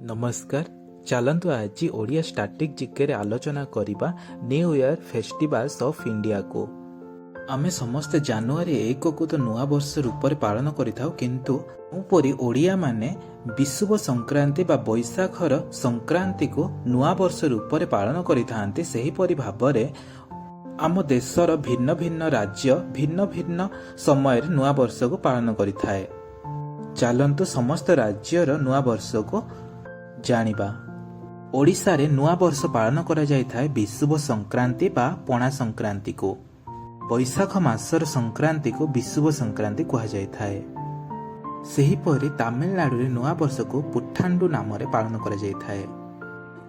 नमस्कार। चलतु आज ओडिया स्टैटिक जिके आलोचना करिबा new year festivals of India को। आमे समस्त जनवरी 1 को तो नुआ वर्ष रूप में पालन करिथाउ, किंतु उपरि ओडिया माने विषुव संक्रांति बा बैसाखर संक्रांति को नुआ वर्ष रूप में पालन करिथांती। सेही परि भाबरे आम देशर भिन्न भिन्न राज्य भिन्न भिन्न समय नुआ वर्ष को पालन करिथाए। चलंतु समस्त राज्यर नुआ वर्ष को जानिबा। ओडिशा रे नुआ वर्ष पालन करा जायथाय विषुव संक्रांति बा पणा संक्रांति को। बैसाख मासर संक्रांति को विषुव संक्रांति कहा जायथाय। सेही परि तमिलनाडु रे नुआ वर्ष को पुठांडु नाम रे पालन करा जायथाय।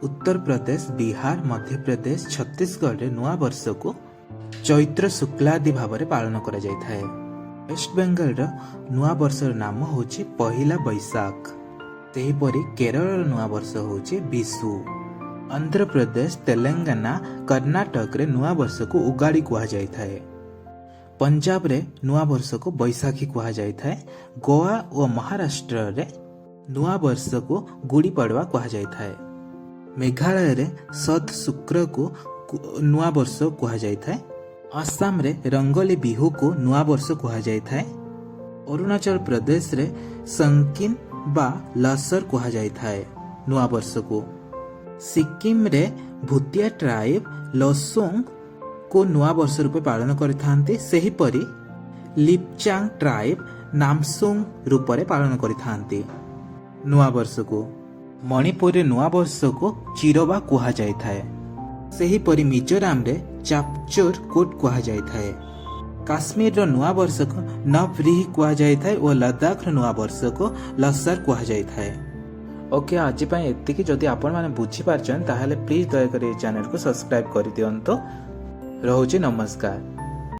उत्तर प्रदेश, बिहार, मध्य प्रदेश, छत्तीसगढ़ रे नुआ वर्ष को चैत्र शुक्लादि भाव में पालन करा जायथाय। वेस्ट बेंगल रो नुआ वर्षर नाम होची पहिला बैसाख। सेहीपरि केरल नुआ वर्ष होची विषु। आंध्र प्रदेश, तेलंगाना, कर्नाटक रे नुआ वर्ष को उगाड़ी कहा जायथाय। पंजाब रे नुआ वर्ष को बैसाखी कहा जायथाय। गोवा और महाराष्ट्र रे नुआ वर्ष को गुड़ी पड़वा कहा जायथाय। मेघालय रे सत शुक्र को नुआ वर्ष कहा जायथाय। आसाम रे रंगोली बिहू को नुआ वर्ष कहा जायथाय। अरुणाचल प्रदेश रे संकिन बा लसर कहा जायथाय नुआ वर्ष को। सिक्किम रे भूतिया ट्राइब लसोंग को नुआ वर्ष रूपे पालन करिथांती। सेही परि लिपचांग ट्राइब नामसुंग रूप में पालन करिथांती नुआ वर्ष को। मणिपुर रे नुआ वर्ष को चिरोबा कहा जायथाय। सेही परि मिजोराम रे चापचोर कोट कहा जायथाय। काश्मीर रो नुआ वर्ष को नवरिह कहा जायथाय और लद्दाख रो नुआ वर्ष को लसर कहा जायथाय। ओके, आज पई एतिकी। जदि आपण माने बुझी पारछन ताहाले प्लीज दया करी चैनल को सब्सक्राइब करि दियंतो। रहउची नमस्कार।